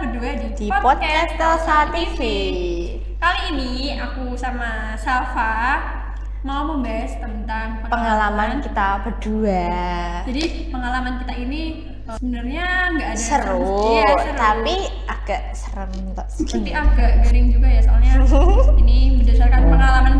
berdua di podcast Telsa TV. Kali ini aku sama Salva mau membahas tentang pengalaman kita berdua. Jadi pengalaman kita ini sebenarnya nggak ada seru, seru, tapi agak serem tapi agak garing juga ya, soalnya ini berdasarkan pengalaman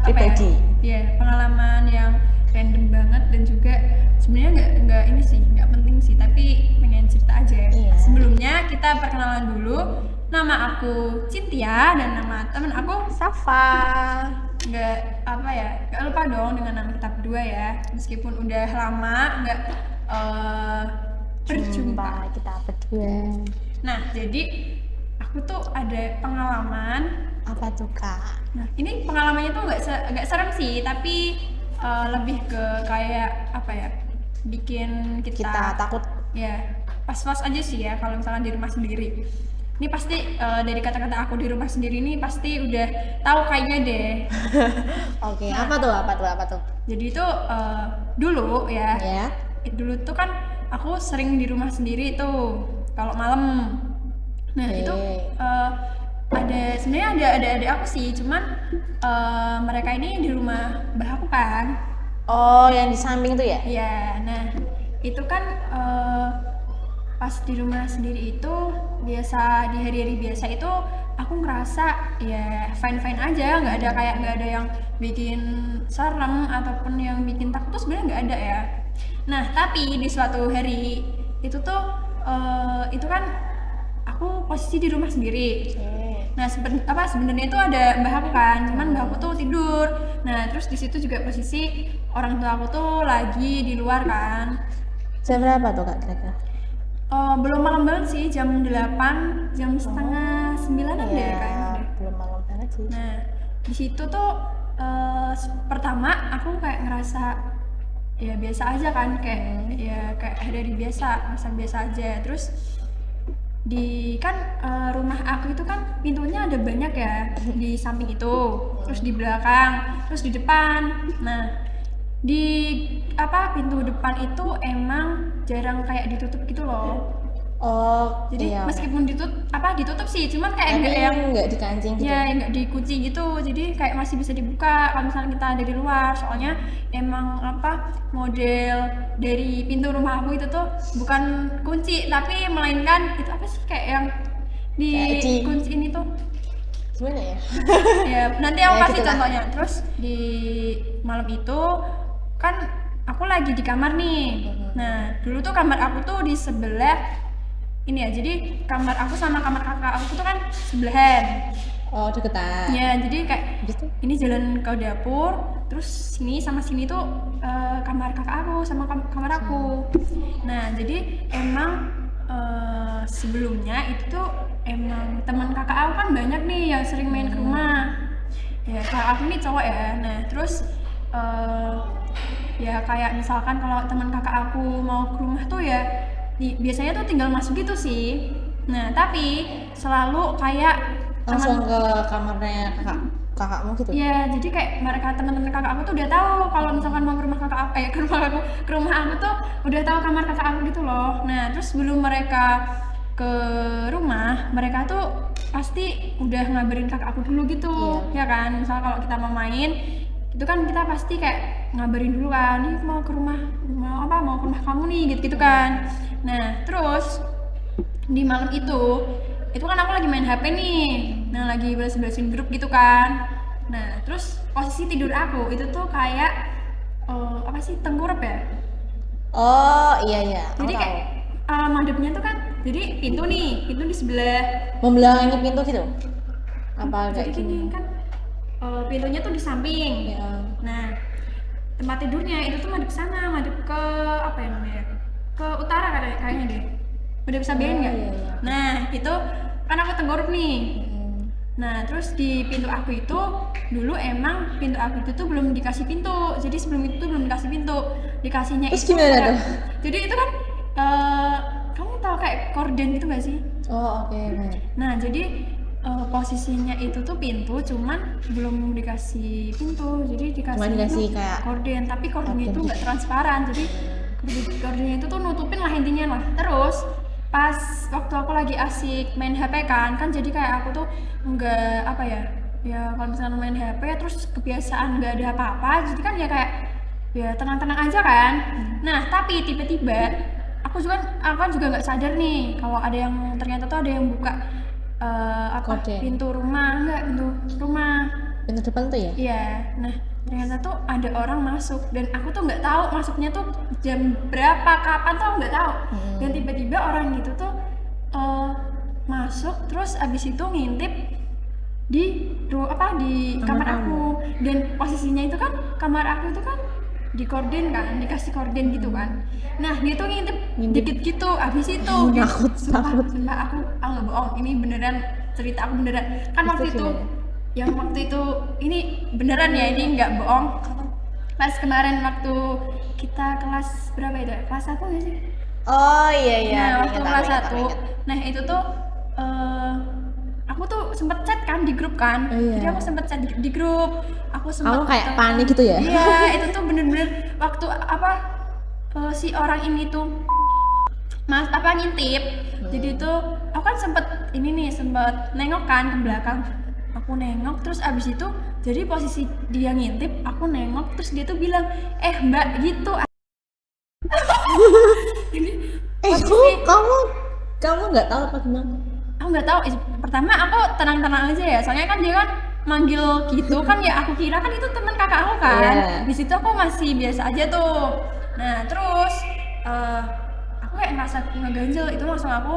pribadi. Ya, pengalaman yang random banget dan juga sebenarnya nggak ini sih, nggak penting sih, tapi pengen cerita aja. Iya. Sebelumnya kita perkenalan dulu. Nama aku Cynthia dan nama temen aku Safa. Nggak lupa dong dengan nama kita berdua ya, meskipun udah lama nggak berjumpa kita berdua. Nah, jadi aku tuh ada pengalaman. Apa tuh, Kak? Nah, ini pengalamannya tuh nggak serem sih, tapi lebih ke kayak bikin kita takut. Ya, pas-pas aja sih ya kalau misalkan di rumah sendiri. Ini pasti dari kata-kata aku di rumah sendiri ini pasti udah tahu kayaknya deh. Oke, nah, apa tuh? Jadi itu dulu ya. Ya. Dulu tuh kan aku sering di rumah sendiri tuh kalau malam. Nah, itu sebenarnya ada adik aku sih, cuman mereka ini di rumah mbah aku kan. Oh, yang di samping tuh ya? Iya, nah itu kan pas di rumah sendiri itu biasa, di hari-hari biasa itu aku ngerasa ya fine aja, nggak ada yang bikin serem ataupun yang bikin takut tuh sebenarnya nggak ada ya. Nah, tapi di suatu hari itu tuh itu kan aku posisi di rumah sendiri. Nah, sebenarnya itu ada mbah aku kan, cuman mbah aku tuh tidur. Nah, terus di situ juga posisi orang tua aku tuh lagi di luar kan. Jam berapa tuh, Kak, kira-kira? Belum malam banget sih, jam 8, jam setengah 9-an deh kayaknya deh. Belum malam banget sih. Nah, di situ tuh pertama aku kayak ngerasa ya biasa aja kan, kayak hari biasa, masa biasa aja. Terus rumah aku itu kan pintunya ada banyak ya, di samping itu, terus di belakang, terus di depan. Nah, di pintu depan itu emang jarang kayak ditutup gitu loh. Oh, jadi iya, meskipun ditutup sih, cuman kayak nggak dikancing gitu. Ya, nggak dikunci gitu. Jadi kayak masih bisa dibuka kalau misalnya kita ada di luar. Soalnya emang model dari pintu rumah aku itu tuh bukan kunci, tapi melainkan itu apa sih, kayak yang kunci ini tuh. Gimana ya? Ya, nanti aku kasih gitu contohnya. Terus di malam itu kan aku lagi di kamar nih. Nah, dulu tuh kamar aku tuh di sebelah ini ya, jadi kamar aku sama kamar kakak aku tuh kan sebelahan. Oh, deketan. Ya, jadi kayak gitu. Ini jalan ke dapur, terus sini sama sini tuh kamar kakak aku sama kamar aku. Nah, jadi emang sebelumnya itu tuh emang teman kakak aku kan banyak nih yang sering main ke rumah. Ya, kakak aku nih cowok ya. Nah, terus ya kayak misalkan kalau teman kakak aku mau ke rumah tuh ya biasanya tuh tinggal masuk gitu sih. Nah, tapi selalu kayak langsung ke kamarnya kakakmu gitu. Iya, jadi kayak mereka, teman-teman kakak aku tuh udah tahu kalau misalkan mau ke rumah kakak aku, ke rumah aku tuh udah tahu kamar kakak aku gitu loh. Nah, terus sebelum mereka ke rumah, mereka tuh pasti udah ngabarin kakak aku dulu gitu. Ya kan, misal kalau kita mau main itu kan kita pasti kayak ngabarin dulu kan, nih mau ke rumah kamu nih, gitu kan. Nah, terus di malam itu kan aku lagi main HP nih. Nah, lagi balas-balasin grup gitu kan. Nah, terus posisi tidur aku itu tuh kayak tengkurap ya. Oh, iya. Jadi kayak madepnya tuh kan, jadi pintu di sebelah membelakangi pintu gitu. Apa jadi kayak gini kan, pintunya tuh di samping. Ya. Nah, tempat tidurnya itu tuh madep sana, madep ke ke utara kayaknya deh. Udah bisa bayangin nggak? Iya. Nah, itu kan aku tengkurap nih. Nah, terus di pintu aku itu dulu emang pintu aku itu tuh belum dikasih pintu. Jadi sebelum itu tuh belum dikasih pintu. Dikasihnya terus itu gimana tuh? Jadi itu kan kamu tahu kayak korden gitu gak sih? Oh, oke. Nah, jadi posisinya itu tuh pintu, cuman belum dikasih pintu. Jadi dikasih kayak korden, tapi kordennya itu nggak transparan. Jadi kordennya itu tuh nutupin lah intinya lah. Terus pas waktu aku lagi asik main HP kan jadi kayak aku tuh nggak apa ya kalau misalnya main HP terus kebiasaan nggak ada apa-apa jadi kan ya kayak ya tenang-tenang aja kan. Nah tapi tiba-tiba aku kan juga nggak sadar nih kalau ada yang ternyata tuh ada yang buka Kode. pintu rumah Pintu depan tuh ya? iya. Nah ternyata tuh ada orang masuk dan aku tuh nggak tahu masuknya tuh jam berapa kapan tuh nggak tahu. Dan tiba-tiba orang itu tuh masuk terus abis itu ngintip di kamar aku dan posisinya itu kan kamar aku itu kan dikasih korden gitu kan. Nah dia tuh ngintip dikit gitu abis itu takut sumpah aku nggak bohong ini beneran cerita aku beneran kan waktu itu ini beneran ya ini nggak bohong pas kemarin waktu kita kelas berapa itu kelas 1 nggak sih? Oh iya Nah waktu kelas 1 nah itu tuh aku tuh sempet chat kan di grup kan. Jadi aku sempet chat di grup aku sempet kamu kayak panik gitu ya? iya itu tuh bener-bener waktu si orang ini tuh ngintip. Jadi tuh aku kan sempet nengok kan ke belakang aku nengok terus abis itu jadi posisi dia ngintip aku nengok terus dia tuh bilang mbak gitu. Ini kamu nggak tahu apa gimana? Aku nggak tahu. Pertama aku tenang-tenang aja ya soalnya kan dia kan manggil gitu kan ya aku kira kan itu teman kakak aku kan. Di situ aku masih biasa aja tuh. Nah terus aku kayak ngerasa ngeganjel itu langsung aku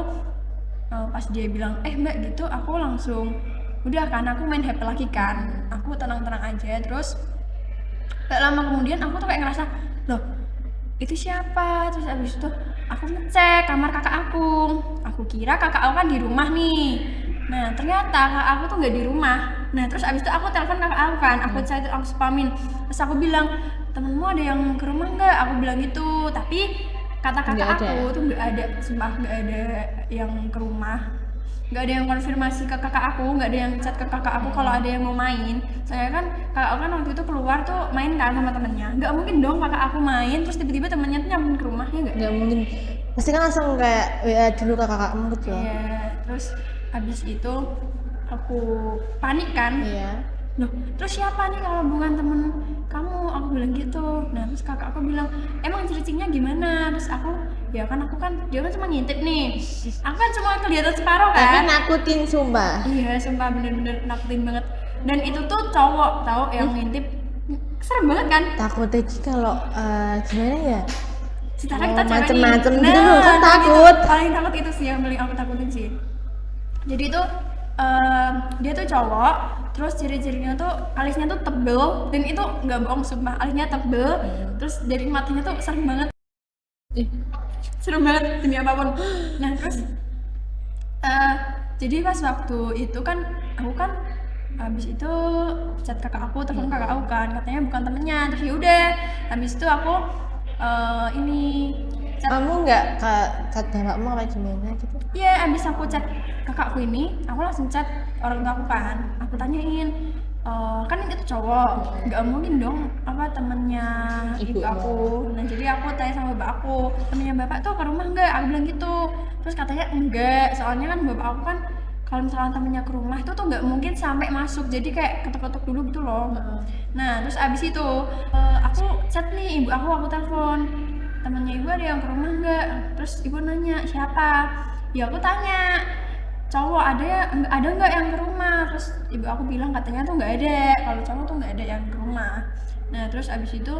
pas dia bilang mbak gitu aku langsung udah kan aku main HP lagi kan aku tenang-tenang aja. Terus gak lama kemudian aku tuh kayak ngerasa loh itu siapa. Terus abis itu aku ngecek kamar kakak aku kira kakak aku kan di rumah nih. Nah ternyata kakak aku tuh nggak di rumah. Nah terus abis itu aku telepon kakak aku kan aku chat aku spamin terus aku bilang temenmu ada yang ke rumah nggak aku bilang gitu. Tapi kata kakak aku tuh nggak ada sumpah nggak ada yang ke rumah. Nggak ada yang konfirmasi ke kakak aku, nggak ada yang chat ke kakak aku kalau ada yang mau main. Soalnya kan kakak aku kan waktu itu keluar tuh main kan sama temennya. Nggak mungkin dong kakak aku main terus tiba-tiba temennya tuh nyamperin ke rumah ya nggak mungkin. Pasti kan langsung kayak WA dulu ke kakakmu gitu. Iya. Terus habis itu aku panik kan. Iya. Loh, terus siapa nih kalau bukan temen kamu? Aku bilang gitu. Nah, terus kakak aku bilang, emang ciri-cirinya gimana? Terus aku, ya kan aku kan, dia kan cuma ngintip nih. Aku kan cuma kelihatan separuh kan. Tapi nakutin sumpah. Iya, sumpah bener-bener nakutin banget. Dan itu tuh cowok, tau yang ngintip. Serem banget kan? Takutnya kalau gimana ya? Secara kita cewek macem-macem gitu loh, kan takut. Paling takut itu sih yang paling aku takutin sih. Jadi tuh dia tuh cowok, terus ciri-cirinya tuh alisnya tuh tebel dan itu nggak bohong sumpah alisnya tebel, terus dari matanya tuh serem banget, serem banget demi apapun. Nah terus jadi pas waktu itu kan aku kan habis itu chat kakak aku, telepon kakak aku kan katanya bukan temennya. Terus yaudah habis itu aku chat. Kamu nggak chat bapakmu apa gimana gitu? Iya, abis aku chat kakakku ini, aku langsung chat orang tua aku kan. Aku tanyain, kan itu cowok, nggak mungkin dong apa temennya ibu aku. Nah jadi aku tanya sama bapak aku, temennya bapak tuh ke rumah nggak? Aku bilang gitu. Terus katanya enggak, soalnya kan bapak aku kan kalau misalnya temennya ke rumah itu tuh nggak mungkin sampai masuk, jadi kayak ketuk-ketuk dulu gitu loh. Nah terus abis itu aku chat nih ibu aku telepon, temennya ibu ada yang ke rumah nggak? Terus ibu nanya siapa? Ya aku tanya cowok ada nggak yang ke rumah? Terus ibu aku bilang katanya tuh nggak ada, kalau cowok tuh nggak ada yang ke rumah. Nah terus abis itu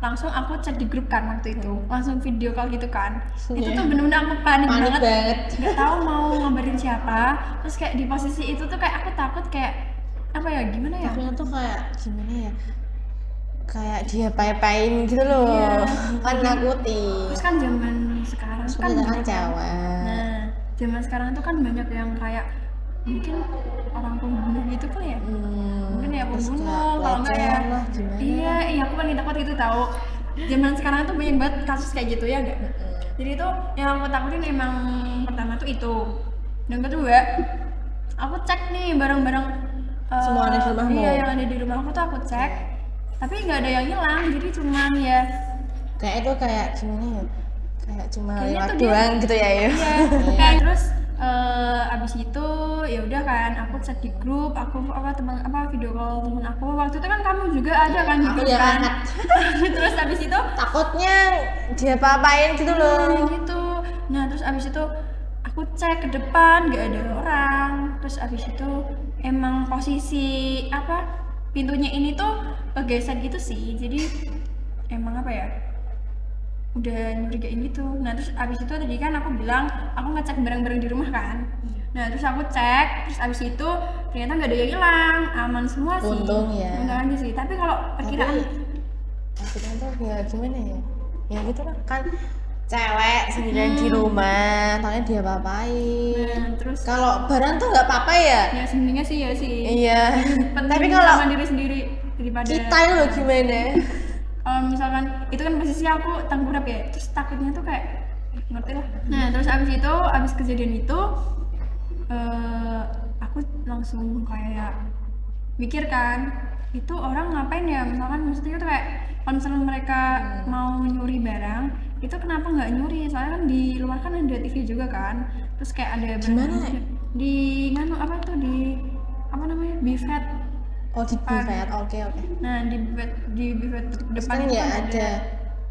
langsung aku chat di grup kan waktu itu, langsung video call gitu kan. Itu tuh bener-bener aku panik banget, nggak tahu mau ngabarin siapa. Terus kayak di posisi itu tuh kayak aku takut kayak apa ya gimana ya? Tapi tuh kayak gimana ya? Kayak dia pay-payin gitu loh, kan nakutin. Terus kan zaman sekarang kan cewek. Nah zaman sekarang tuh kan banyak yang kayak mungkin orang pembunuh gitu kan ya, mungkin ya pembunuh kalau enggak ya iya aku paling takut itu tahu. Zaman sekarang tuh banyak banget kasus kayak gitu ya enggak. Jadi itu yang aku takutin emang pertama tuh itu, dan kedua aku cek nih barang-barang semua ada di rumahmu. Iya yang ada di rumah aku tuh aku cek, tapi nggak ada yang hilang, jadi cuman ya kayak itu kayak gimana ya, kayak cuma Kayaknya lewat tuh dia- doang gitu ya. Iya. Kayak terus abis itu ya udah kan aku chat di grup, aku video call temen aku. Waktu itu kan kamu juga ada kan di Aku grup ya kan. angkat. Terus abis itu Takutnya dia apa-apain gitu loh. gitu. Nah terus abis itu aku cek ke depan nggak ada orang. Terus abis itu emang posisi pintunya ini tuh kegeser gitu sih. Jadi emang udah nyurigain gitu. Nah terus abis itu tadi kan aku bilang aku ngecek barang-barang di rumah kan. Nah terus aku cek, terus abis itu ternyata nggak ada yang hilang, aman semua sih. Untung ya. Untung aja sih. Tapi kalau perkiraan Akhirnya tuh ya gimana ya? Ya gitu lah kan cewek sendirian di rumah, tanya dia apa-apain. Nah, terus Kalau barang tuh nggak apa-apa ya. ya sebenarnya sih ya sih. Iya. Penting Tapi kalau sama diri sendiri daripada kita itu loh gimana? kalau misalkan itu kan posisi aku tengkurap ya, terus takutnya tuh kayak ngerti lah. Nah terus abis kejadian itu aku langsung kayak mikir kan itu orang ngapain ya, maksudnya tuh kayak kalau misalnya mereka mau nyuri barang itu kenapa nggak nyuri, soalnya kan di luar kan ada TV juga kan, terus kayak ada Gimana? di buffet. Oh di buffet, oke. Nah di buffet Terus depan kan itu ya kan ada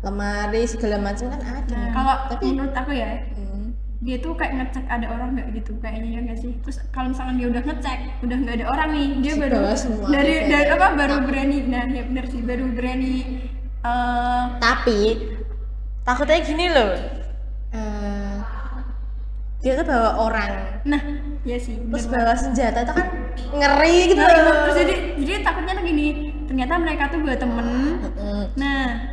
lemari segala macam kan ada. Nah, kalau Tapi menurut aku ya dia tuh kayak ngecek ada orang nggak gitu kayaknya, ya nggak sih. Terus kalau misalkan dia udah ngecek udah nggak ada orang nih, dia Di baru bawah semua dari gitu ya. baru berani. Nah ya benar sih, baru berani tapi takutnya gini loh. Dia tuh bawa orang, nah ya sih terus bener. bawa senjata itu kan ngeri gitu Nah, loh. terus jadi takutnya tuh gini, ternyata mereka tuh bawa temen. Nah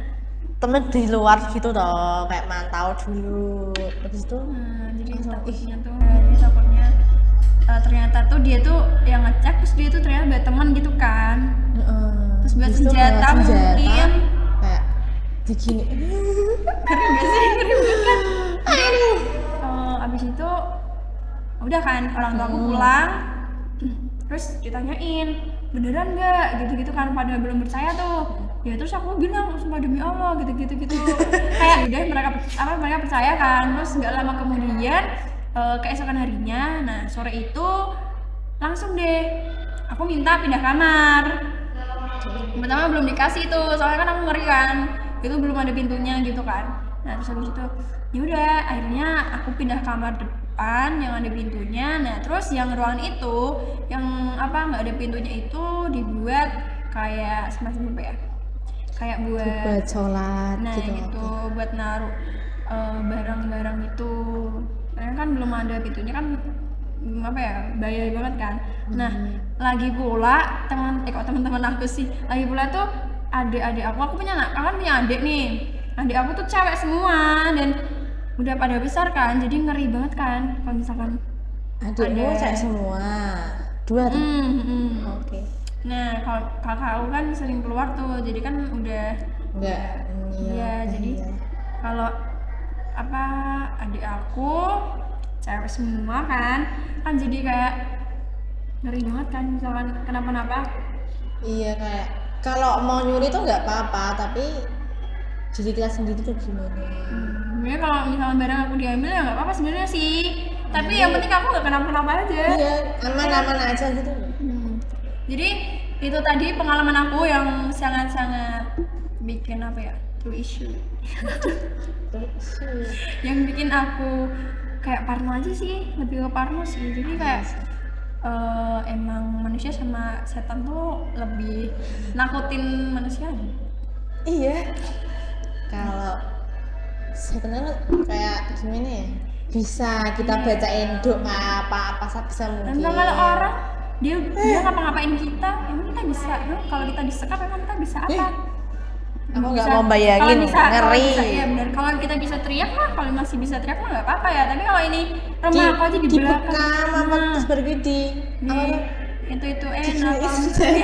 Temen di luar gitu toh, kayak mantau dulu. Habis itu jadi langsung, takutnya ternyata tuh dia tuh yang ngecek, terus dia tuh ternyata bawa temen gitu kan. Terus buat habis itu senjata bawa mungkin. kayak begini. Ngeri gak sih? Ngeri banget kan? Abis itu udah kan orang tua aku pulang, terus ditanyain beneran nggak gitu-gitu kan, pada belum percaya tuh ya. Terus aku bilang sumpah demi Allah gitu kayak udah mereka percaya kan. Terus nggak lama kemudian keesokan harinya, nah sore itu langsung deh aku minta pindah kamar. Pertama belum dikasih tuh, soalnya kan aku ngeri kan, itu belum ada pintunya gitu kan. Nah terus habis itu yaudah akhirnya aku pindah kamar depan yang ada pintunya. Nah terus yang ruangan itu yang nggak ada pintunya itu dibuat kayak semacam kayak buat sholat nah gitu. buat naruh barang-barang itu, karena kan belum ada pintunya kan bahaya banget kan. Nah lagi pula teman-teman aku sih, lagi pula tuh adik-adik aku punya adik nih, adik aku tuh cewek semua dan udah pada besar kan, jadi ngeri banget kan kalau misalkan Adikmu cewek semua, 2 tuh. Oke. Nah kalau kakak aku kan sering keluar tuh, jadi kan udah Enggak. iya, jadi kalau adik aku cewek semua kan jadi kayak ngeri banget kan misalkan kenapa-napa. Iya, kayak kalau mau nyuri tuh nggak apa-apa, tapi diri kita sendiri tuh gimana? Sebenarnya kalau misalnya barang aku diambil ya nggak apa-apa sebenarnya sih, tapi yang penting aku nggak kenapa-napa aja. Iya, aman-aman aja gitu. Jadi itu tadi pengalaman aku yang sangat-sangat bikin true issue yang bikin aku kayak parno aja sih, lebih ke parno sih. Jadi kayak emang manusia sama setan tuh lebih nakutin manusia. Iya. Kalau setan itu kayak gimana ya? Bisa kita bacain doa apa sebisa mungkin. Dan kalau orang dia ngapa-ngapain kita, emang kita bisa. Kalau kita disekap emang kita bisa apa? Aku nggak mau bayangin, ngeri. Iya benar. Kalau kita bisa teriak mah, kalau masih bisa teriak mah nggak apa-apa ya. Tapi kalau ini rumah aku aja di belakang, dibekam apa terus bergedi. itu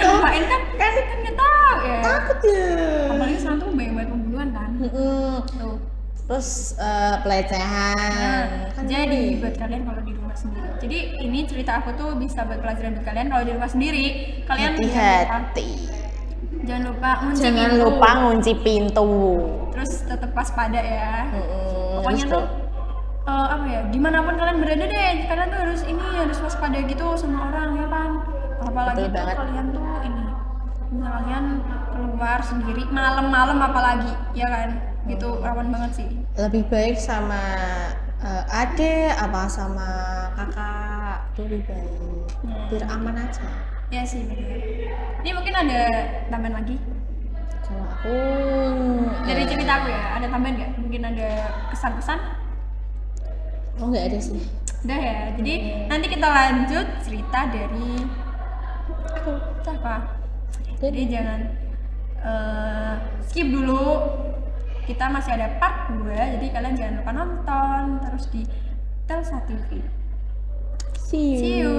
ngapain kan nggak tahu ya. Takut ya. Apalagi sekarang tuh banyak pembunuhan kan. Tuh. Terus pelecehan. Kan Jadi buat kalian kalau di rumah sendiri. Jadi ini cerita aku tuh bisa buat pelajaran buat kalian kalau di rumah sendiri. Kalian hati-hati. Jangan lupa Jangan lupa ngunci pintu. Terus tetap waspada ya. pokoknya harus tuh apa ya, dimanapun kalian berada deh, kalian tuh harus waspada gitu sama orang ya kan, apalagi Betul tuh banget. kalian tuh ini misalnya kalian keluar sendiri malam-malam apalagi ya kan, gitu rawan banget sih. lebih baik sama adik apa sama kakak itu lebih baik biar aman aja. Ya sih benar. Ini mungkin ada tambahan lagi Kalau aku dari cerita aku ya, ada tambahan nggak? Mungkin ada kesan-kesan? oh nggak ada sih. Udah ya, jadi nanti kita lanjut cerita dari aku. Apa? Jadi jangan skip dulu. Kita masih ada part 2, jadi kalian jangan lupa nonton terus di Telsa TV. See you. See you.